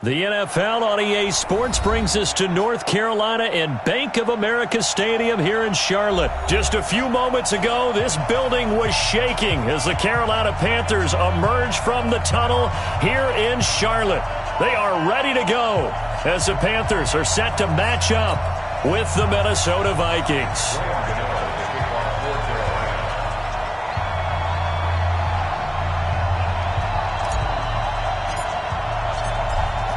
The NFL on EA Sports brings us to North Carolina and Bank of America Stadium here in Charlotte. Just a few moments ago, this building was shaking as the Carolina Panthers emerged from the tunnel here in Charlotte. They are ready to go as the Panthers are set to match up with the Minnesota Vikings.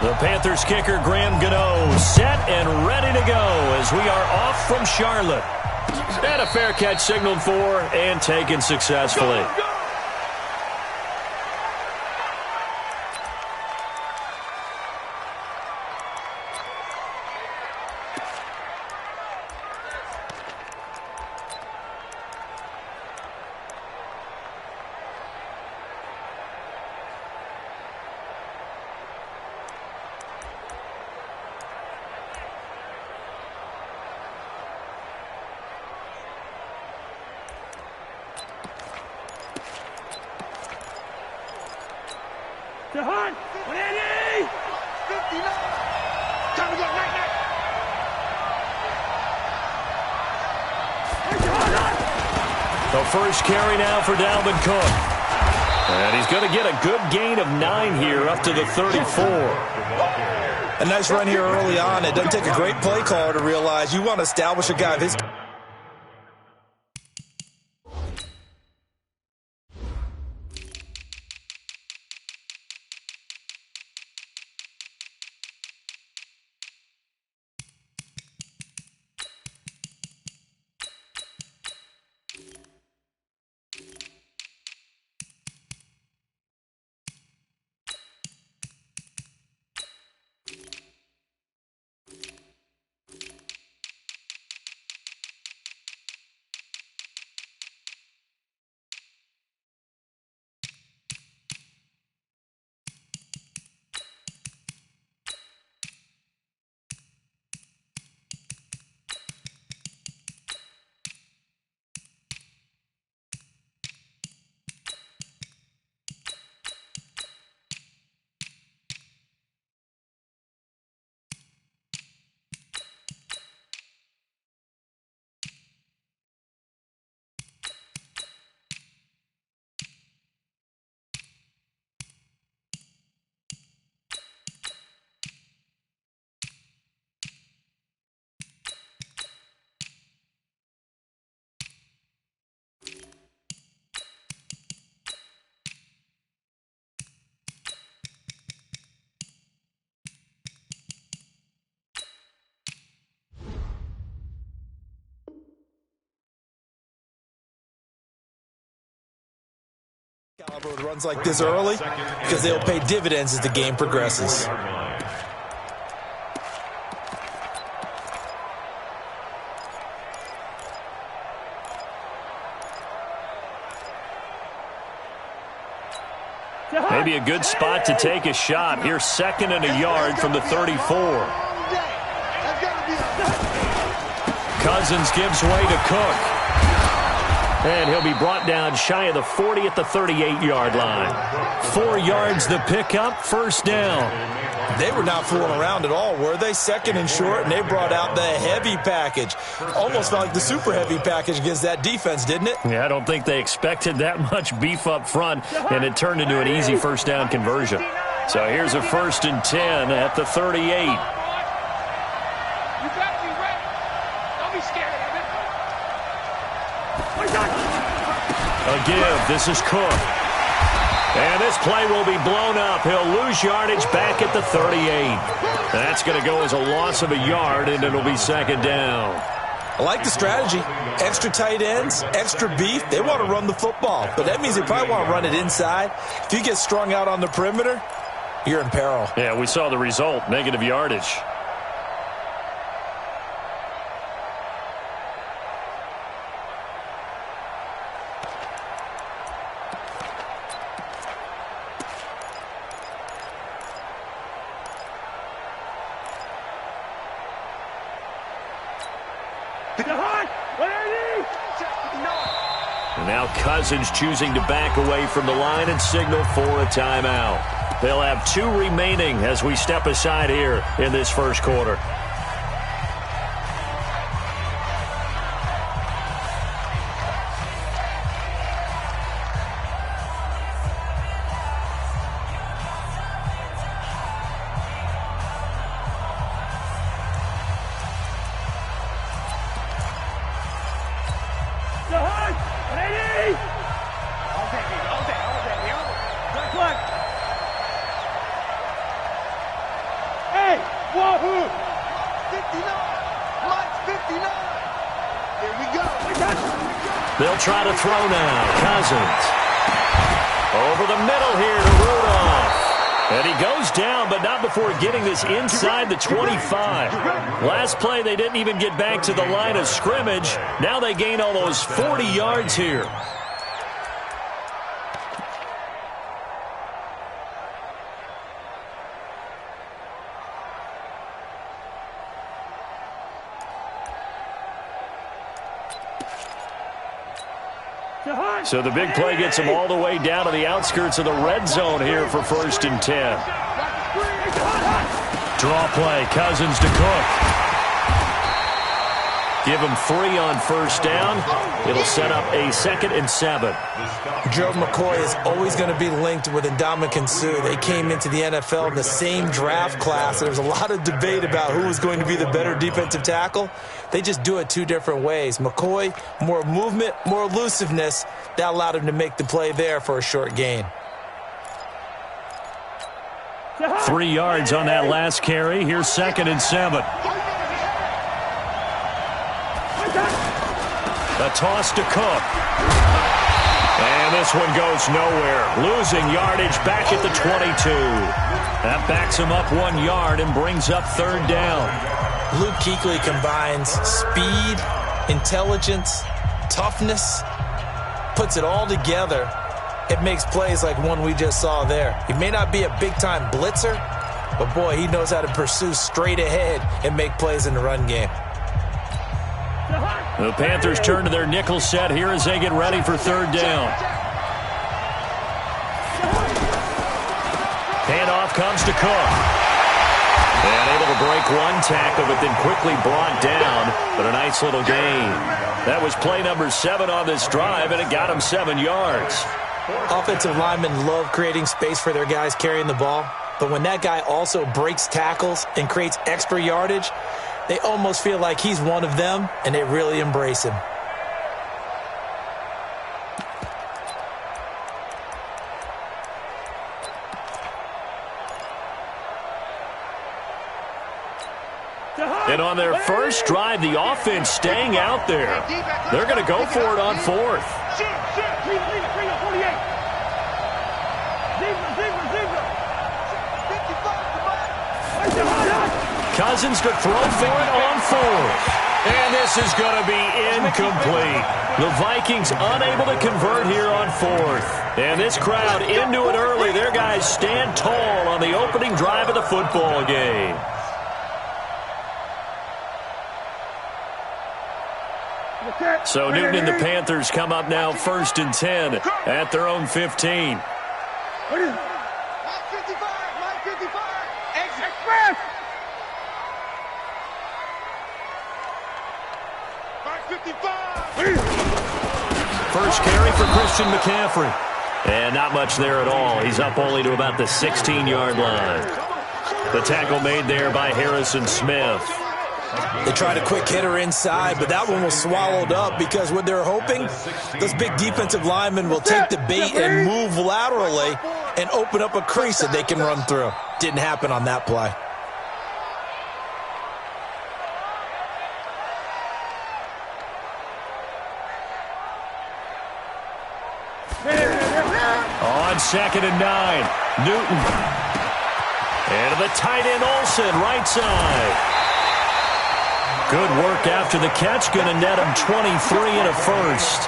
The Panthers kicker, Graham Gano, set and ready to go as we are off from Charlotte. And a fair catch signaled for and taken successfully. To Hunt, 180! 59! Time to go, night! The first carry now for Dalvin Cook. And he's going to get a good gain of 9 here up to the 34. A nice run here early on. It doesn't take a great play caller to realize you want to establish a guy of his... Caliber with runs like this early because they'll pay dividends as the game progresses. Maybe a good spot to take a shot. Here's 2nd and a yard from the 34. Cousins gives way to Cook. And he'll be brought down shy of the 40 at the 38-yard line. 4 yards the pickup, first down. They were not fooling around at all, were they? 2nd and short, and they brought out the heavy package. Almost felt like the super heavy package against that defense, didn't it? Yeah, I don't think they expected that much beef up front, and it turned into an easy first down conversion. So here's a 1st and 10 at the 38. You gotta be ready. Don't be scared of it. A give. This is Cook. And this play will be blown up. He'll lose yardage back at the 38. That's going to go as a loss of a yard, and it'll be 2nd down. I like the strategy. Extra tight ends, extra beef. They want to run the football, but that means they probably want to run it inside. If you get strung out on the perimeter, you're in peril. Yeah, we saw the result, negative yardage. And now Cousins choosing to back away from the line and signal for a timeout. They'll have 2 remaining as we step aside here in this first quarter. They'll try to throw now. Cousins. Over the middle here to Rudolph. And he goes down, but not before getting this inside the 25. Last play, they didn't even get back to the line of scrimmage. Now they gain almost 40 yards here. So the big play gets them all the way down to the outskirts of the red zone here for 1st and 10. Draw play, Cousins to Cook. Give him 3 on 1st down. It'll set up a 2nd and 7. Gerald McCoy is always going to be linked with Ndamukong Suh. They came into the NFL in the same draft class. There's a lot of debate about who was going to be the better defensive tackle. They just do it 2 different ways. McCoy, more movement, more elusiveness. That allowed him to make the play there for a short gain. 3 yards on that last carry. Here's 2nd and 7. A toss to Cook. And this one goes nowhere. Losing yardage back at the 22. That backs him up 1 yard and brings up 3rd down. Luke Kuechly combines speed, intelligence, toughness, puts it all together. It makes plays like one we just saw there. He may not be a big-time blitzer, but boy, he knows how to pursue straight ahead and make plays in the run game. The Panthers turn to their nickel set here as they get ready for 3rd down. Handoff comes to Cook. And able to break 1 tackle, but then quickly brought down. But a nice little gain. That was play number 7 on this drive, and it got him 7 yards. Offensive linemen love creating space for their guys carrying the ball. But when that guy also breaks tackles and creates extra yardage, they almost feel like he's one of them, and they really embrace him. And on their first drive, the offense staying out there. They're going to go for it on 4th. Cousins to throw for it on 4th. And this is going to be incomplete. The Vikings unable to convert here on 4th. And this crowd into it early. Their guys stand tall on the opening drive of the football game. So Newton and the Panthers come up now 1st and 10 at their own 15. First carry for Christian McCaffrey. And not much there at all. He's up only to about the 16-yard line. The tackle made there by Harrison Smith. They tried a quick hitter inside, but that one was swallowed up because what they're hoping, those big defensive linemen will take the bait and move laterally and open up a crease that they can run through. Didn't happen on that play. On 2nd and 9, Newton. And the tight end Olsen, right side. Good work after the catch. Going to net him 23 and a first.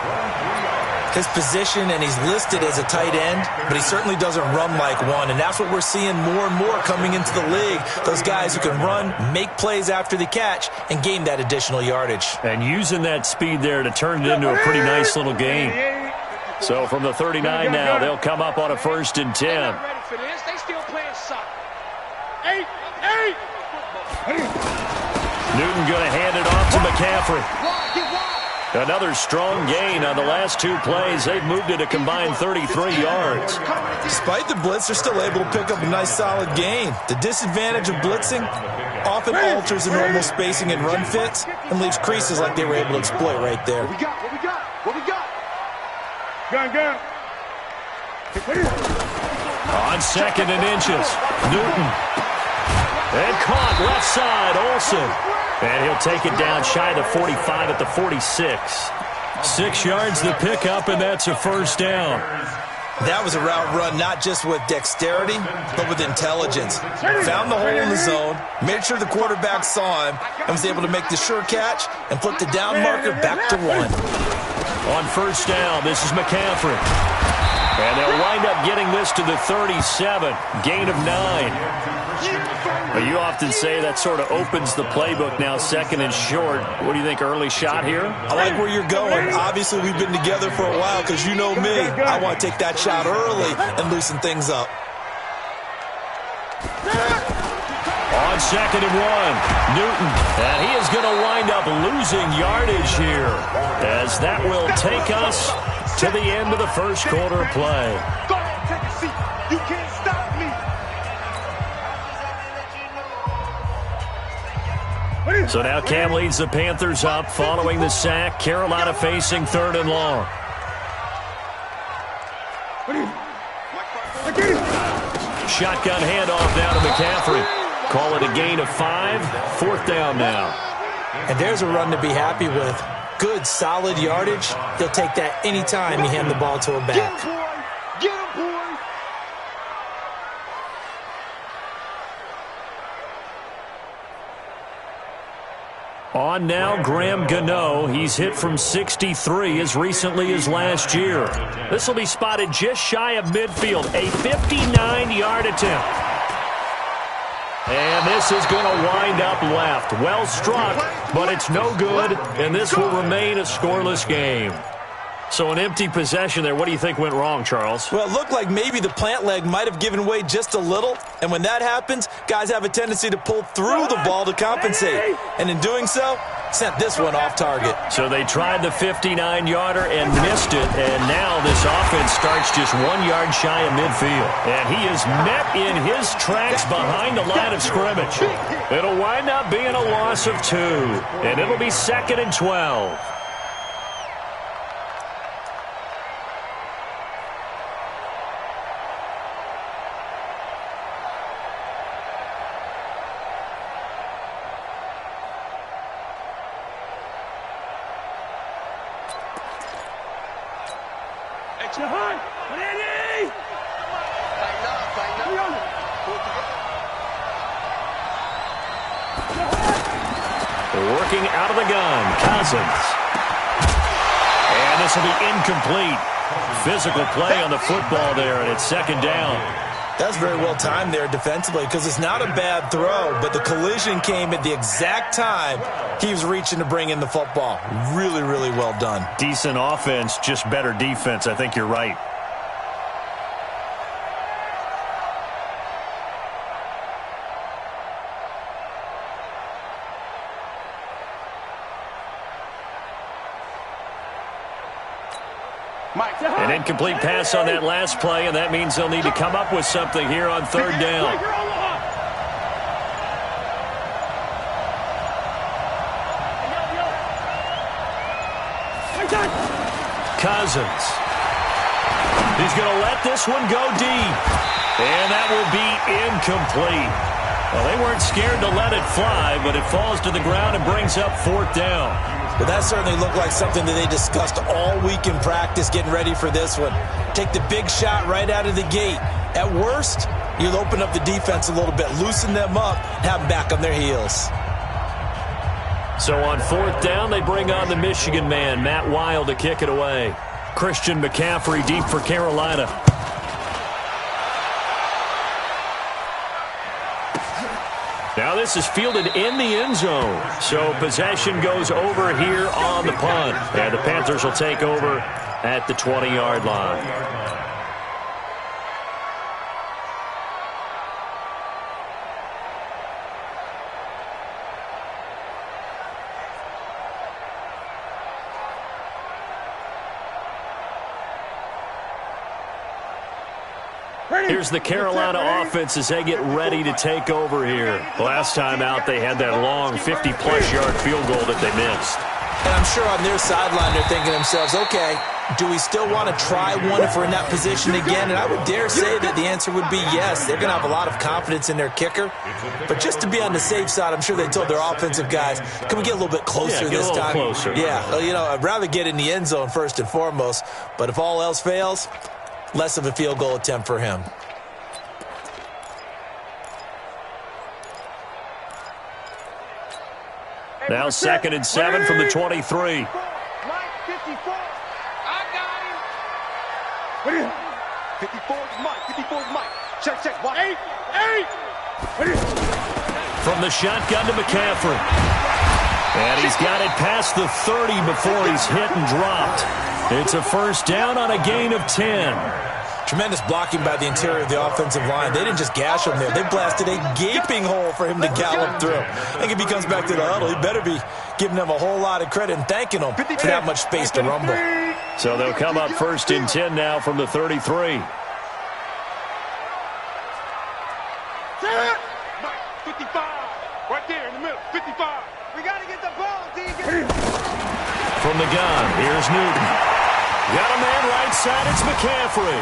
His position, and he's listed as a tight end, but he certainly doesn't run like one. And that's what we're seeing more and more coming into the league. Those guys who can run, make plays after the catch, and gain that additional yardage. And using that speed there to turn it into a pretty nice little game. So from the 39 now, they'll come up on a 1st and 10. Newton going to hand it off to McCaffrey. Another strong gain on the last two plays. They've moved it a combined 33 yards. Despite the blitz, they're still able to pick up a nice solid gain. The disadvantage of blitzing often alters the normal spacing and run fits and leaves creases like they were able to exploit right there. What we got? What we got? What we got? Gun. On 2nd and inches, Newton. And caught left side, Olsen. And he'll take it down shy of the 45 at the 46. 6 yards the pickup, and that's a first down. That was a route run not just with dexterity, but with intelligence. Found the hole in the zone, made sure the quarterback saw him, and was able to make the sure catch and flip the down marker back to 1. On first down, this is McCaffrey. And they'll wind up getting this to the 37. Gain of 9. Well, you often say that sort of opens the playbook now, 2nd and short. What do you think, early shot here? I like where you're going. Obviously, we've been together for a while because you know me. I want to take that shot early and loosen things up. On 2nd and 1, Newton. And he is going to wind up losing yardage here as that will take us to the end of the first quarter of play. Go ahead, take a seat. You can't stop me. So now Cam leads the Panthers up following the sack. Carolina facing 3rd and long. Shotgun handoff now to McCaffrey. Call it a gain of 5. 4th down now. And there's a run to be happy with. Good, solid yardage. They'll take that anytime you hand the ball to a back. Get him, boy. On now, Graham Gano. He's hit from 63 as recently as last year. This will be spotted just shy of midfield. A 59-yard attempt. And this is going to wind up left. Well struck, but it's no good, and this will remain a scoreless game. So an empty possession there. What do you think went wrong, Charles? Well, it looked like maybe the plant leg might have given way just a little, and when that happens, guys have a tendency to pull through the ball to compensate, and in doing so, sent this one off target. So they tried the 59-yarder and missed it, and now this offense starts just 1 yard shy of midfield. And he is met in his tracks behind the line of scrimmage. It'll wind up being a loss of 2, and it'll be 2nd and 12. Working out of the gun, Cousins. And this will be incomplete. Physical play on the football there, and it's 2nd down. That's very well timed there defensively because it's not a bad throw, but the collision came at the exact time he was reaching to bring in the football. Really, really well done. Decent offense, just better defense. I think you're right. An incomplete pass on that last play, and that means they'll need to come up with something here on 3rd down. Cousins. He's going to let this one go deep. And that will be incomplete. Well, they weren't scared to let it fly, but it falls to the ground and brings up 4th down. Well, that certainly looked like something that they discussed all week in practice getting ready for this one. Take the big shot right out of the gate. At worst, you'll open up the defense a little bit, loosen them up, and have them back on their heels. So on 4th down, they bring on the Michigan man, Matt Wild, to kick it away. Christian McCaffrey deep for Carolina. Now this is fielded in the end zone. So possession goes over here on the punt. And the Panthers will take over at the 20-yard line. Here's the Carolina offense as they get ready to take over here. Last time out, they had that long 50-plus yard field goal that they missed. And I'm sure on their sideline they're thinking to themselves, okay, do we still want to try one if we're in that position again? And I would dare say that the answer would be yes. They're going to have a lot of confidence in their kicker. But just to be on the safe side, I'm sure they told their offensive guys, can we get a little bit closer this time? Closer. Yeah, well, you know, I'd rather get in the end zone first and foremost. But if all else fails, less of a field goal attempt for him. Now 2nd and 7 from the 23. What is it? 54 is Mike. 54 is Mike. Check, check. 1, 8, 8. What is it? From the shotgun to McCaffrey. And he's got it past the 30 before he's hit and dropped. It's a first down on a gain of 10. Tremendous blocking by the interior of the offensive line. They didn't just gash him there. They blasted a gaping hole for him to gallop through. I think if he comes back to the huddle, he better be giving them a whole lot of credit and thanking them for that much space to rumble. So they'll come up 1st and 10 now from the 33. 55. Right there in the middle. 55. We got to get the ball. From the gun, here's Newton. Got a man right side. It's McCaffrey.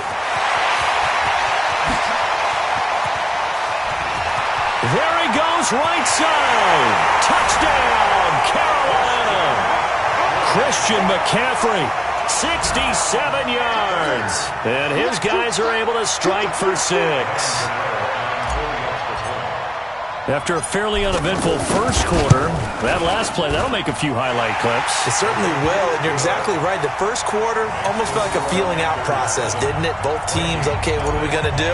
There he goes, right side. Touchdown, Carolina. Christian McCaffrey, 67 yards. And his guys are able to strike for 6. After a fairly uneventful first quarter, that last play, that'll make a few highlight clips. It certainly will, and you're exactly right. The first quarter almost felt like a feeling out process, didn't it? Both teams, okay, what are we going to do?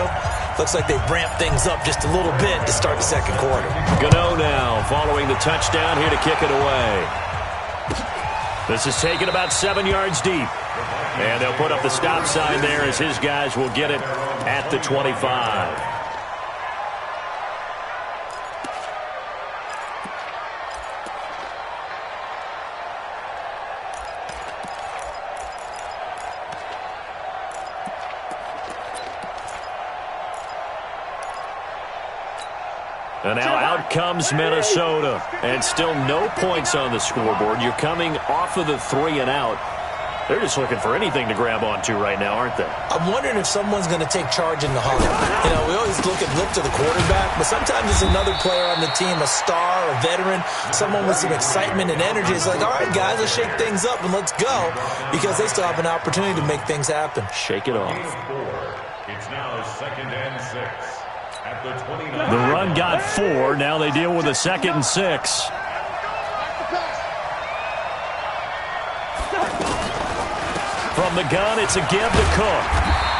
Looks like they ramped things up just a little bit to start the second quarter. Gano now following the touchdown here to kick it away. This is taken about 7 yards deep. And they'll put up the stop sign there as his guys will get it at the 25. And now out comes Minnesota. And still no points on the scoreboard. You're coming off of the 3 and out. They're just looking for anything to grab onto right now, aren't they? I'm wondering if someone's going to take charge in the huddle. You know, we always look to the quarterback, but sometimes it's another player on the team, a star, a veteran, someone with some excitement and energy. It's like, all right, guys, let's shake things up and let's go, because they still have an opportunity to make things happen. Shake it off. It's now 2nd and 6. At the 29. The run got 4. Now they deal with a 2nd and 6. From the gun, it's a give to Cook.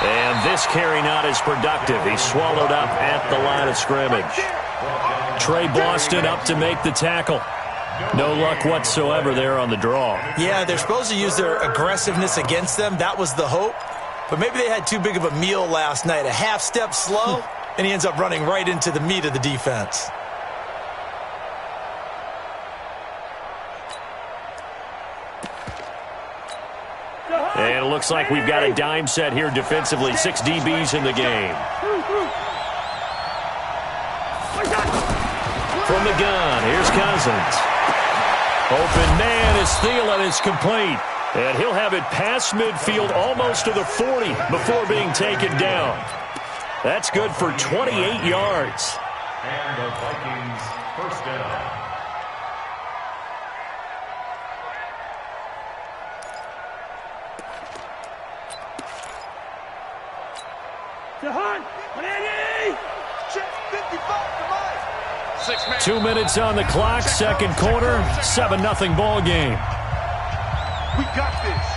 And this carry not as productive. He's swallowed up at the line of scrimmage. Trey Boston up to make the tackle. No luck whatsoever there on the draw. Yeah, they're supposed to use their aggressiveness against them. That was the hope. But maybe they had too big of a meal last night. A half step slow, and he ends up running right into the meat of the defense. And it looks like we've got a dime set here defensively. 6 DBs in the game. From the gun, here's Cousins. Open man is Thielen is complete. And he'll have it past midfield almost to the 40 before being taken down. That's good for 28 yards. And the Vikings first down. Jahan, 180. Check 55 to Mike. 6 man. 2 minutes on the clock, second quarter, 7-0 ball game. We got this.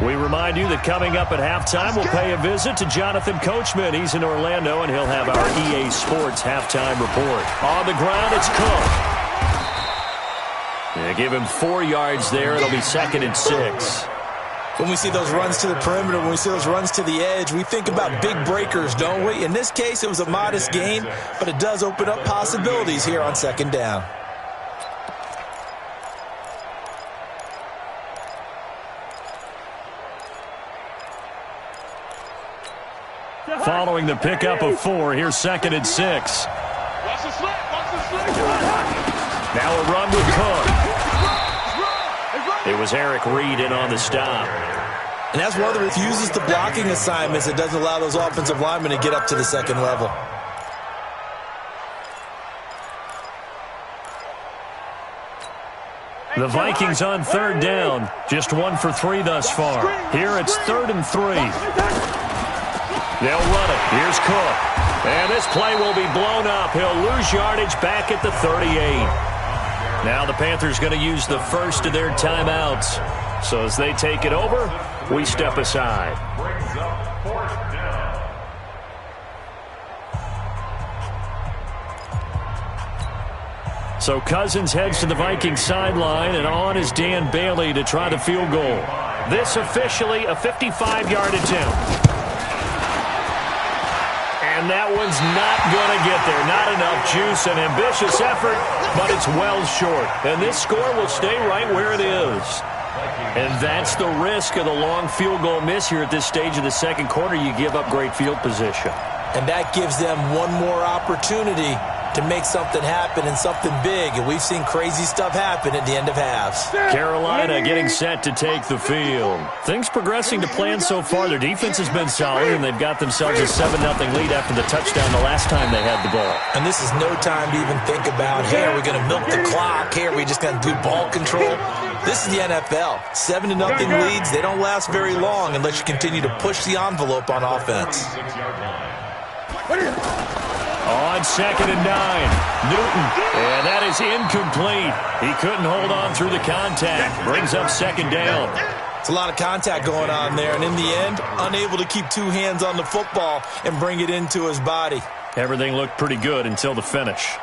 We remind you that coming up at halftime, we'll pay a visit to Jonathan Coachman. He's in Orlando, and he'll have our EA Sports halftime report. On the ground, it's Cook. Yeah, give him 4 yards there. It'll be 2nd and 6. When we see those runs to the perimeter, when we see those runs to the edge, we think about big breakers, don't we? In this case, it was a modest gain, but it does open up possibilities here on second down. Following the pickup of 4, here's 2nd and 6. Now a run with Cook. It was Eric Reed in on the stop. And that's one of the refuses to blocking assignments. It doesn't allow those offensive linemen to get up to the second level. The Vikings on 3rd down. Just 1 for 3 thus far. Here it's 3rd and 3. They'll run it. Here's Cook. And this play will be blown up. He'll lose yardage back at the 38. Now the Panthers going to use the first of their timeouts. So as they take it over, we step aside. Brings up 4th down. So Cousins heads to the Vikings sideline, and on is Dan Bailey to try the field goal. This officially a 55-yard attempt. And that one's not going to get there. Not enough juice. An ambitious effort, but it's well short. And this score will stay right where it is. And that's the risk of the long field goal miss here at this stage of the second quarter. You give up great field position. And that gives them one more opportunity to make something happen and something big. And we've seen crazy stuff happen at the end of halves. Carolina getting set to take the field. Things progressing to plan so far. Their defense has been solid, and they've got themselves a 7-0 lead after the touchdown the last time they had the ball. And this is no time to even think about, hey, are we going to milk the clock? Hey, are we just going to do ball control? This is the NFL. 7-0 leads, they don't last very long unless you continue to push the envelope on offense. On 2nd and 9, Newton, and that is incomplete. He couldn't hold on through the contact. Brings up 2nd down. It's a lot of contact going on there, and in the end, unable to keep 2 hands on the football and bring it into his body. Everything looked pretty good until the finish.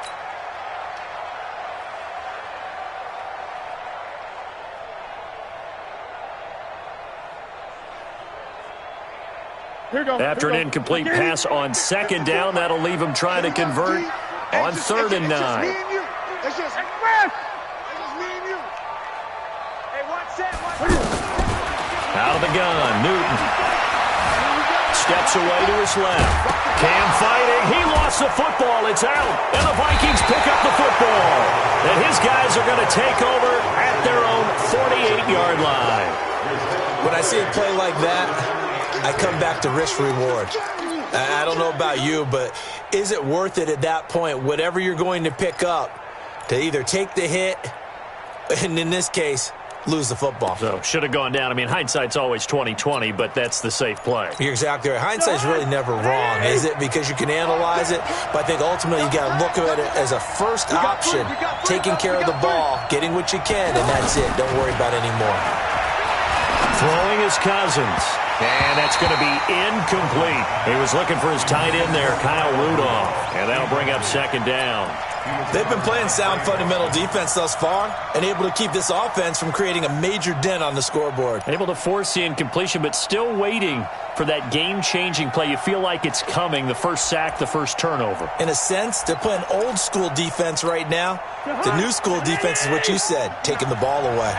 After an incomplete pass on 2nd down, that'll leave him trying to convert on 3rd and 9. Out of the gun, Newton steps away to his left. Cam fighting. He lost the football. It's out. And the Vikings pick up the football. And his guys are going to take over at their own 48-yard line. When I see a play like that, I come back to risk-reward. I don't know about you, but is it worth it at that point, whatever you're going to pick up, to either take the hit, and in this case, lose the football? So, should have gone down. I mean, hindsight's always 20/20, but that's the safe play. You're exactly right. Hindsight's really never wrong, is it? Because you can analyze it, but I think ultimately you got to look at it as a first option, taking care of the ball, getting what you can, and that's it. Don't worry about it anymore. Throwing is Cousins. And that's going to be incomplete. He was looking for his tight end there, Kyle Rudolph. And that'll bring up 2nd down. They've been playing sound fundamental defense thus far and able to keep this offense from creating a major dent on the scoreboard. Able to force the incompletion, but still waiting for that game-changing play. You feel like it's coming, the first sack, the first turnover. In a sense, they're playing old-school defense right now. The new-school defense is what you said, taking the ball away.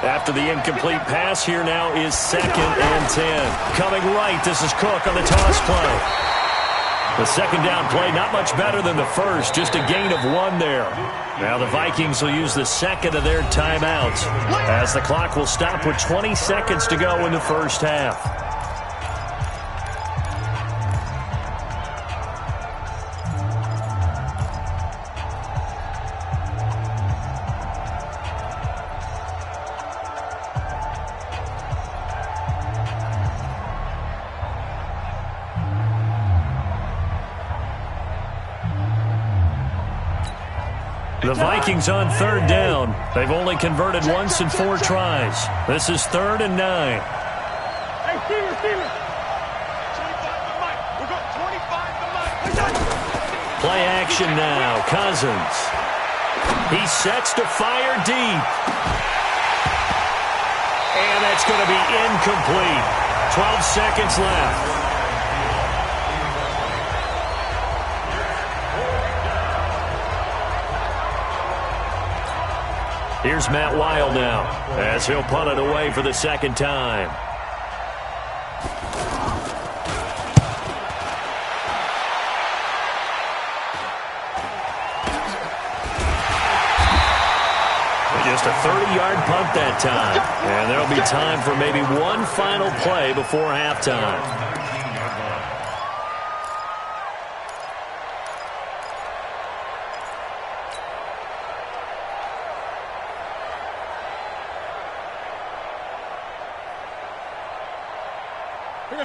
After the incomplete pass, here now is 2nd and 10. Coming right, this is Cook on the toss play. The 2nd down play, not much better than the first, just a gain of 1 there. Now the Vikings will use the 2nd of their timeouts as the clock will stop with 20 seconds to go in the first half. The Vikings on 3rd down. They've only converted once in 4 tries. This is 3rd and 9. Play action now. Cousins. He sets to fire deep. And That's going to be incomplete. 12 seconds left. Here's Matt Wild now, as he'll punt it away for the second time. Just a 30-yard punt that time. And there'll be time for maybe one final play before halftime.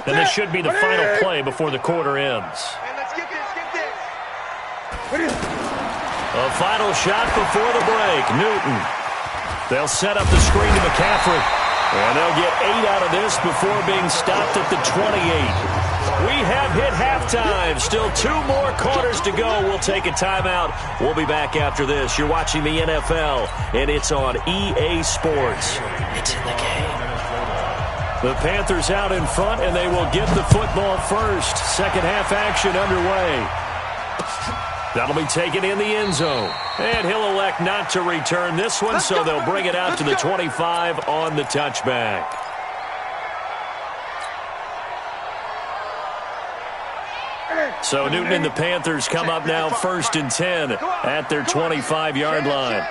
And this should be the final play before the quarter ends. Let's get this. A final shot before the break. Newton. They'll set up the screen to McCaffrey. And they'll get 8 out of this before being stopped at the 28. We have hit halftime. Still 2 more quarters to go. We'll take a timeout. We'll be back after this. You're watching the NFL, and it's on EA Sports. It's in the game. The Panthers out in front, and they will get the football first. Second half action underway. That'll be taken in the end zone. And he'll elect not to return this one, so they'll bring it out to the 25 on the touchback. So Newton and the Panthers come up now 1st and 10 at their 25-yard line.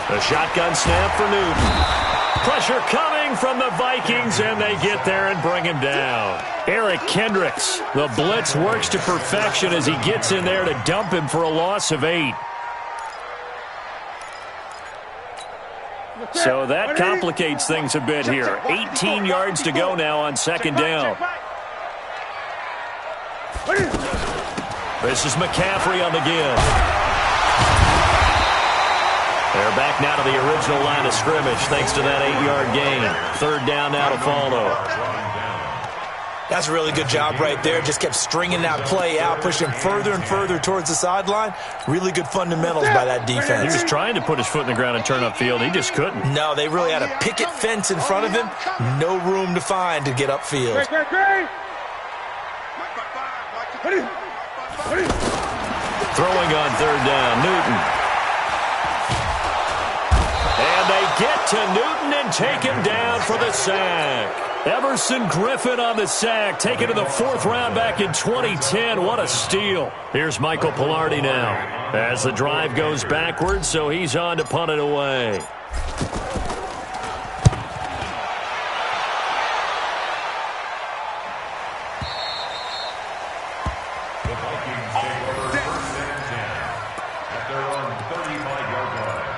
A shotgun snap for Newton. Pressure coming from the Vikings, and they get there and bring him down. Eric Kendricks, the blitz works to perfection as he gets in there to dump him for a loss of 8. So that complicates things a bit here. 18 yards to go now on second down. This is McCaffrey on the give. They're back now to the original line of scrimmage thanks to that 8-yard gain. Third down now to follow. That's a really good job right there. Just kept stringing that play out, pushing further and further towards the sideline. Really good fundamentals by that defense. He was trying to put his foot in the ground and turn upfield. He just couldn't. No, they really had a picket fence in front of him. No room to find to get upfield. Throwing on third down, Newton. And they get to Newton and take him down for the sack. Everson Griffin on the sack, taken to the 4th round back in 2010. What a steal. Here's Michael Pilardi now as the drive goes backwards, so he's on to punt it away. The Vikings take over 1st and 10 at their own 35-yard line.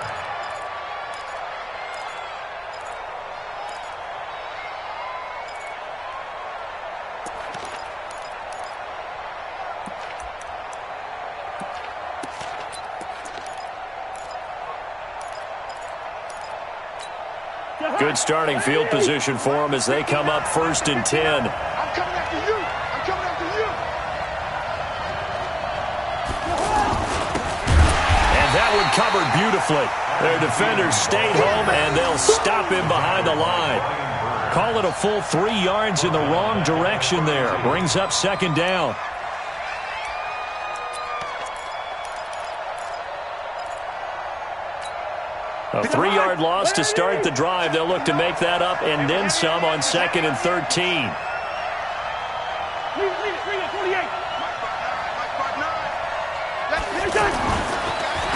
Good starting field position for them as they come up 1st and 10. I'm coming after you. I'm coming after you. And that one covered beautifully. Their defenders stayed home, and they'll stop him behind the line. Call it a full 3 yards in the wrong direction there. Brings up second down. A 3-yard loss to start the drive. They'll look to make that up and then some on 2nd and 13.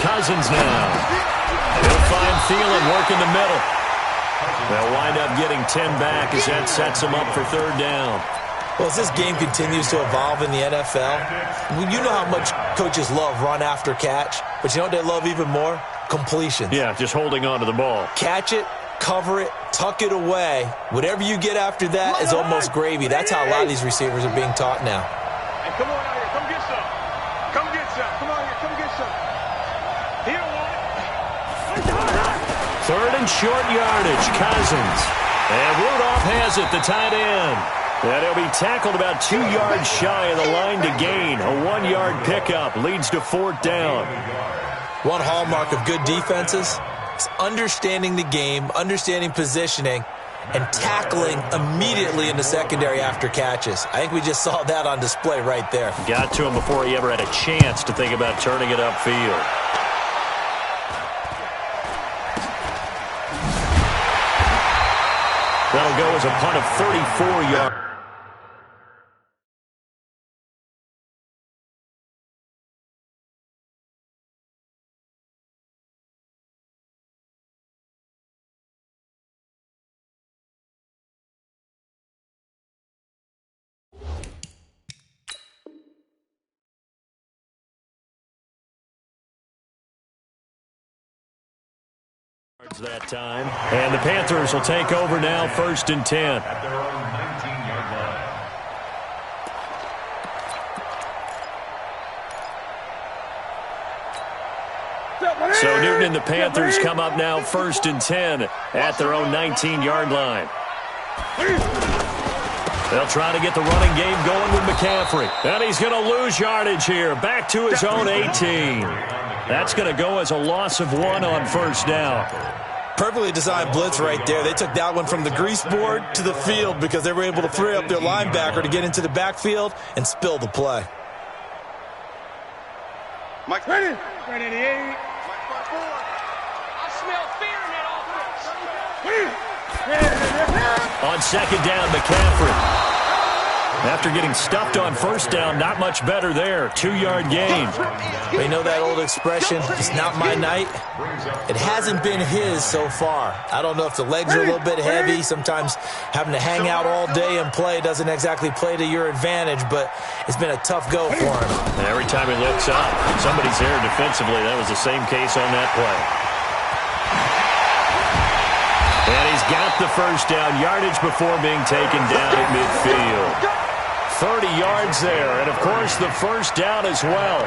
Cousins now. He'll find Thielen working the middle. They'll wind up getting 10 back as that sets them up for third down. Well, as this game continues to evolve in the NFL, you know how much coaches love run after catch, but you know what they love even more? Completions. Yeah, just holding on to the ball. Catch it, cover it, tuck it away. Whatever you get after that is almost gravy. That's how a lot of these receivers are being taught now. Hey, come on out here. Come get some. Come get some. Come on here. Come get some. He don't want it. Third and short yardage. Cousins. And Rudolph has it, the tight end. And he'll be tackled about 2 yards shy of the line to gain. A 1-yard pickup leads to 4th down. One hallmark of good defenses, It's understanding the game, understanding positioning, and tackling immediately in the secondary after catches. I think we just saw that on display right there. Got to him before he ever had a chance to think about turning it upfield. That'll go as a punt of 34 yards. That time. And the Panthers will take over now, 1st and 10. At their own 19-yard line. So Newton and the Panthers come up now, 1st and 10 at their own 19-yard line. They'll try to get the running game going with McCaffrey. And he's going to lose yardage here, back to his own 18. That's going to go as a loss of 1 on 1st down. Perfectly designed blitz right there. They took that one from the grease board to the field because they were able to free up their linebacker to get into the backfield and spill the play. Mike ready. Right at the 8. I smell fear in that offense. On 2nd down, McCaffrey. After getting stuffed on 1st down, not much better there. 2-yard gain. You know that old expression, it's not my night? It hasn't been his so far. I don't know if the legs are a little bit heavy. Sometimes having to hang out all day and play doesn't exactly play to your advantage, but it's been a tough go for him. Every time he looks up, somebody's there defensively. That was the same case on that play. And he's got the 1st down, yardage before being taken down at midfield. 30 yards there, and of course the 1st down as well.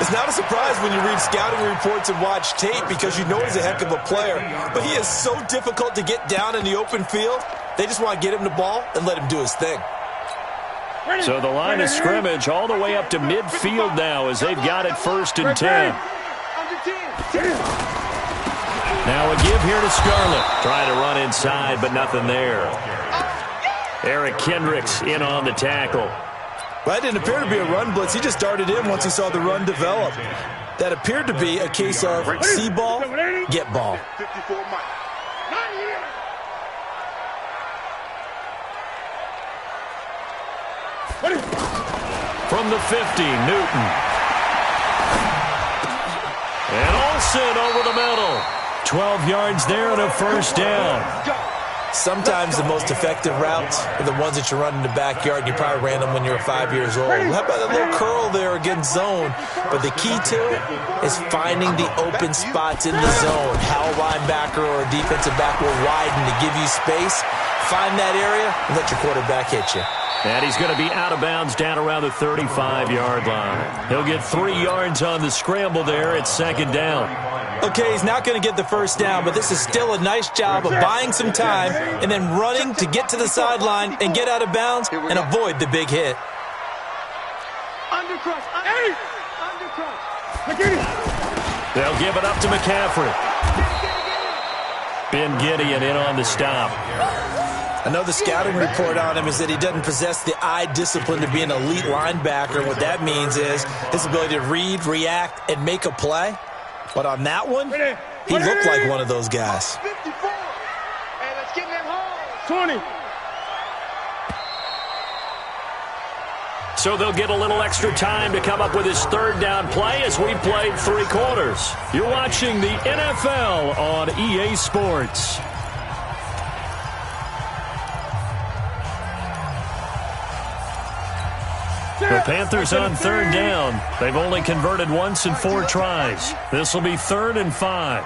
It's not a surprise when you read scouting reports and watch tape because you know he's a heck of a player, but he is so difficult to get down in the open field. They just want to get him the ball and let him do his thing. So the line of scrimmage all the way up to midfield now as they've got it 1st and 10. Now a give here to Scarlett. Trying to run inside, but nothing there. Eric Kendricks in on the tackle. Well, that didn't appear to be a run blitz. He just darted in once he saw the run develop. That appeared to be a case of see ball, get ball. 54 Mike. From the 50, Newton. And Olsen over the middle. 12 yards there and a 1st down. Sometimes the most effective routes are the ones that you run in the backyard. You probably ran them when you were 5 years old. How about that little curl there against zone? But the key to it is finding the open spots in the zone. How a linebacker or a defensive back will widen to give you space. Find that area and let your quarterback hit you. And he's going to be out of bounds down around the 35-yard line. He'll get 3 yards on the scramble there at 2nd down. Okay, he's not going to get the 1st down, but this is still a nice job of buying some time and then running to get to the sideline and get out of bounds and avoid the big hit. Undercrush. They'll give it up to McCaffrey. Ben Gideon in on the stop. I know the scouting report on him is that he doesn't possess the eye discipline to be an elite linebacker. What that means is his ability to read, react, and make a play. But on that one, he looked like one of those guys. 54. And let's get him home. 20. So they'll get a little extra time to come up with his 3rd down play as we played 3 quarters. You're watching the NFL on EA Sports. The Panthers on 3rd down. They've only converted once in 4 tries. This will be 3rd and 5.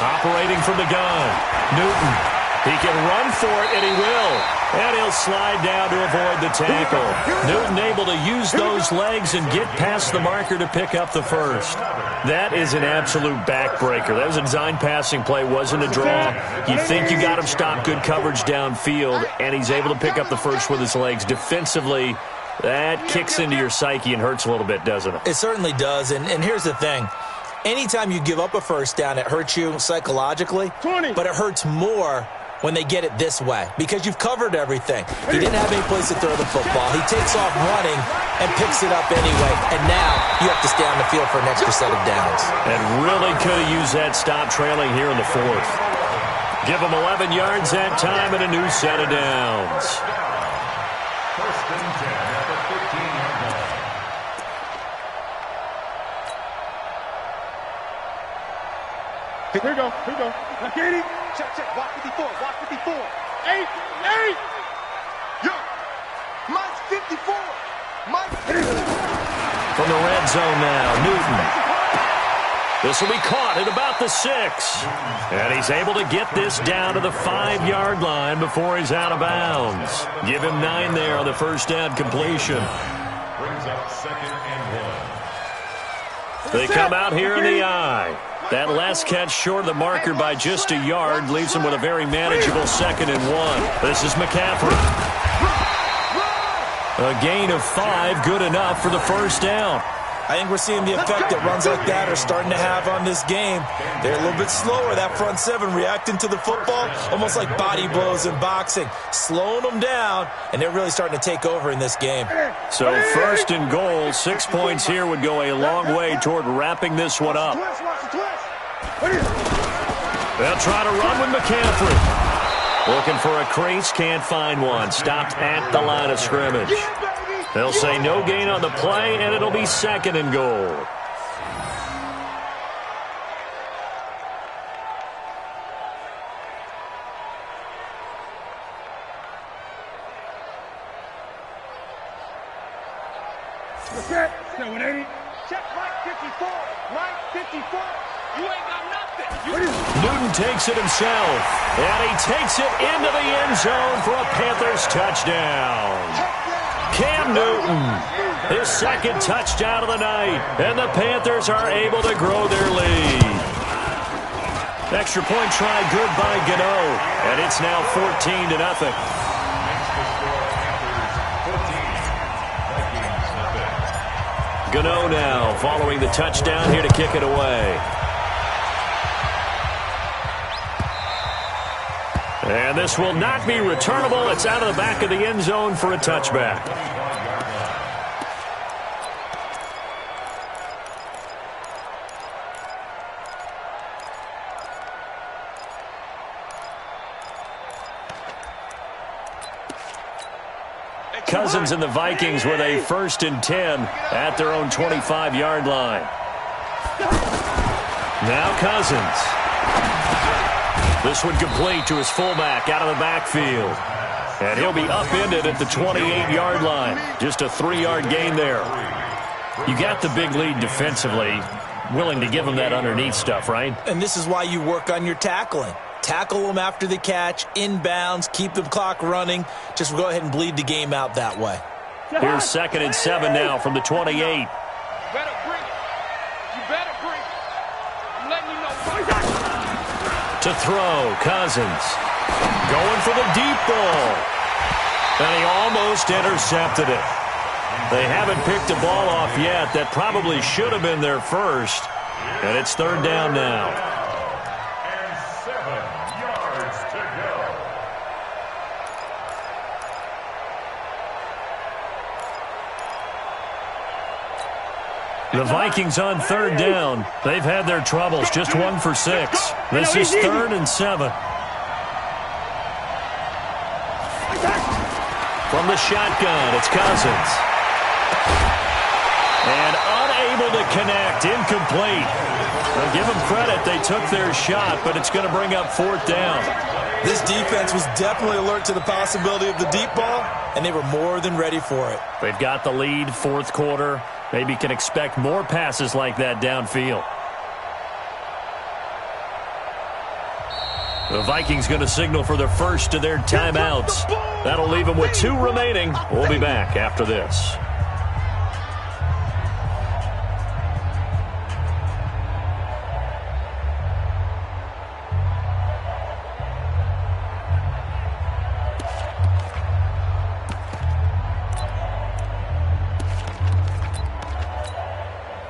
Operating from the gun. Newton. He can run for it, and he will. And he'll slide down to avoid the tackle. Newton able to use those legs and get past the marker to pick up the 1st. That is an absolute backbreaker. That was a design passing play, wasn't a draw. You think you got him stopped, good coverage downfield, and he's able to pick up the 1st with his legs. Defensively, that kicks into your psyche and hurts a little bit, doesn't it? It certainly does, and here's the thing. Anytime you give up a first down, it hurts you psychologically, 20. but it hurts more when they get it this way because you've covered everything. He didn't have any place to throw the football. He takes off running and picks it up anyway, and now you have to stay on the field for an extra set of downs. And really could have used that stop trailing here in the fourth. Give them 11 yards that time and a new set of downs. First and 10 at the 15-yard line. Here we go. Now, Katie. Check. Watch 54. 8. Yo. Mike's 54. Mike's 54. From the red zone now, Newton. This will be caught at about the 6. And he's able to get this down to the 5-yard line before he's out of bounds. Give him 9 there on the first down completion. Brings up 2nd and 1. They come out here in the eye. That last catch short of the marker by just a yard leaves him with a very manageable 2nd and 1. This is McCaffrey. A gain of 5, good enough for the first down. I think we're seeing the effect that runs like that are starting to have on this game. They're a little bit slower, that front 7, reacting to the football, almost like body blows in boxing, slowing them down, and they're really starting to take over in this game. So first and goal, 6 points here would go a long way toward wrapping this one up. They'll try to run with McCaffrey. Looking for a crease, can't find one. Stopped at the line of scrimmage. They'll say no gain on the play, and it'll be 2nd and goal. Set 180. Check Mike 54. Mike 54. You ain't got nothing. Newton takes it himself, and he takes it into the end zone for a Panthers touchdown. Cam Newton, his 2nd touchdown of the night, and the Panthers are able to grow their lead. Extra point try good by Gano, and it's now 14-0. Makes the score Panthers 14. Vikings nothing. Gano now following the touchdown here to kick it away. And this will not be returnable. It's out of the back of the end zone for a touchback. Cousins and the Vikings with a 1st and 10 at their own 25-yard line. Now Cousins. This one complete to his fullback out of the backfield. And he'll be upended at the 28-yard line. Just a 3-yard gain there. You got the big lead defensively. Willing to give him that underneath stuff, right? And this is why you work on your tackling. Tackle them after the catch, inbounds, keep the clock running. Just go ahead and bleed the game out that way. Here's 2nd and 7 now from the 28. You better bring it. You better bring it. I'm letting you know. To throw, Cousins. Going for the deep ball. And he almost intercepted it. They haven't picked a ball off yet. That probably should have been their first. And it's 3rd down now. And 7 yards to go. The Vikings on 3rd down. They've had their troubles. Just 1 for 6. This is 3rd and 7. From the shotgun, it's Cousins. And unable to connect. Incomplete. Well, give them credit. They took their shot, but it's going to bring up 4th down. This defense was definitely alert to the possibility of the deep ball, and they were more than ready for it. They've got the lead, 4th quarter. Maybe can expect more passes like that downfield. The Vikings going to signal for the first of their timeouts. That'll leave them with 2 remaining. We'll be back after this.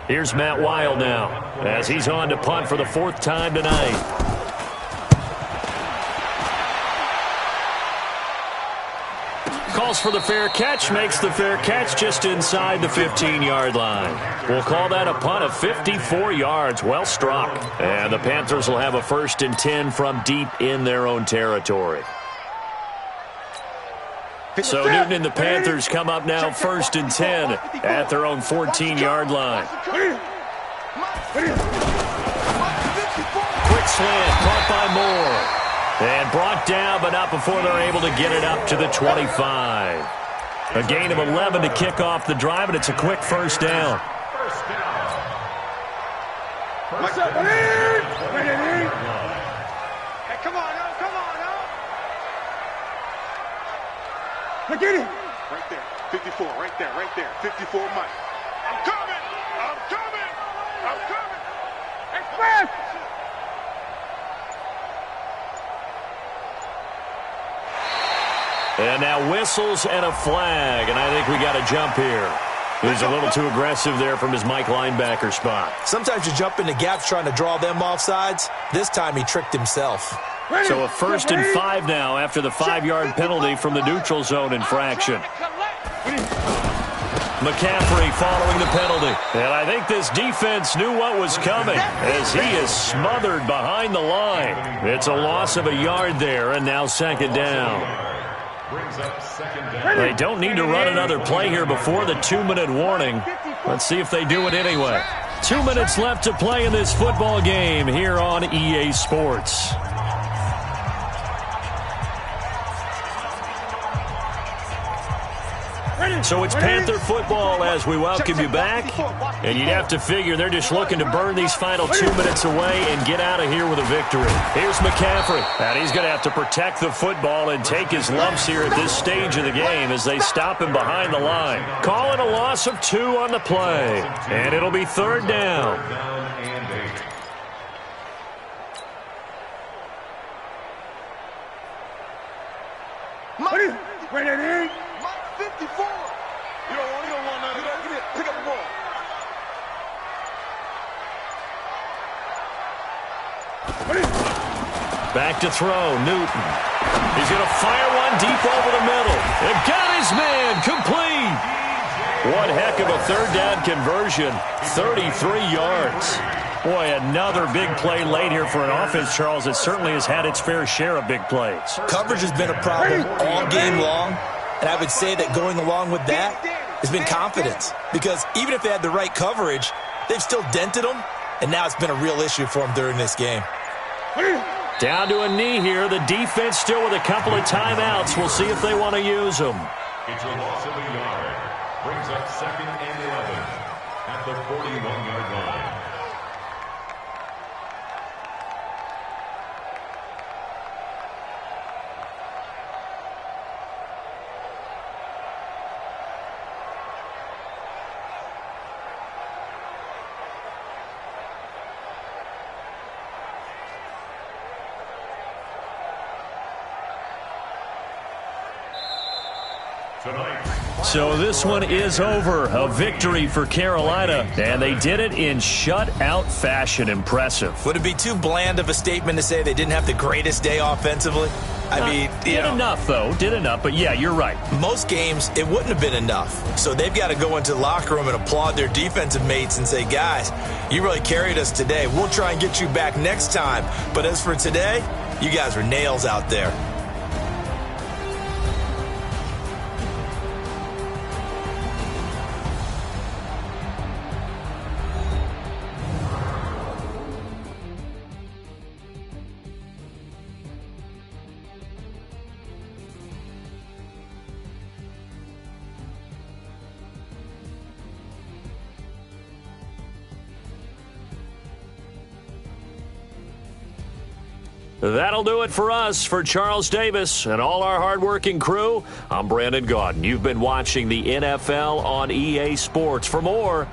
Here's Matt Wild now. as he's on to punt for the 4th time tonight. Calls for the fair catch, makes the fair catch just inside the 15-yard line. We'll call that a punt of 54 yards. Well struck. And the Panthers will have a 1st and 10 from deep in their own territory. So Newton and the Panthers come up now 1st and 10 at their own 14-yard line. Quick slant, caught by Moore. And brought down, but not before they're able to get it up to the 25. A gain of 11 to kick off the drive, and it's a quick 1st down. First down. What's up, Hey, come on, now, come on, now. Look at it. Right there, 54, right there, 54, Mike. I'm coming, I'm coming, I'm coming. Express. And now whistles and a flag, and I think we got a jump here. He's a little too aggressive there from his Mike linebacker spot. Sometimes you jump into gaps trying to draw them off sides. This time he tricked himself. So a 1st and 5 now after the 5-yard penalty from the neutral zone infraction. McCaffrey following the penalty. And I think this defense knew what was coming as he is smothered behind the line. It's a loss of a yard there, and now 2nd down. Brings up 2nd down. They don't need to run another play here before the 2-minute warning. Let's see if they do it anyway. 2 minutes left to play in this football game here on EA Sports. So it's Panther football as we welcome you back. And you'd have to figure they're just looking to burn these final 2 minutes away and get out of here with a victory. Here's McCaffrey. And he's going to have to protect the football and take his lumps here at this stage of the game as they stop him behind the line. Calling a loss of 2 on the play. And it'll be 3rd down. Third down and 8. Mike, 54. You don't want none of that. Give me it. Pick up the ball. Back to throw, Newton. He's going to fire one deep over the middle. And got his man complete. One heck of a 3rd down conversion. 33 yards. Boy, another big play late here for an offense, Charles, that certainly has had its fair share of big plays. Coverage has been a problem all game long. And I would say that going along with that has been confidence. Because even if they had the right coverage, they've still dented them. And now it's been a real issue for them during this game. Down to a knee here. The defense still with a couple of timeouts. We'll see if they want to use them. It's a loss of a yard. Brings up 2nd and 11 at the 41-yard line. So this one is over. A victory for Carolina, and they did it in shutout fashion. Impressive. Would it be too bland of a statement to say they didn't have the greatest day offensively? I mean, did enough, though. Did enough, but yeah, you're right. Most games, it wouldn't have been enough. So they've got to go into the locker room and applaud their defensive mates and say, guys, you really carried us today. We'll try and get you back next time. But as for today, you guys were nails out there. That'll do it for us. For Charles Davis and all our hardworking crew, I'm Brandon Gaudin. You've been watching the NFL on EA Sports. For more,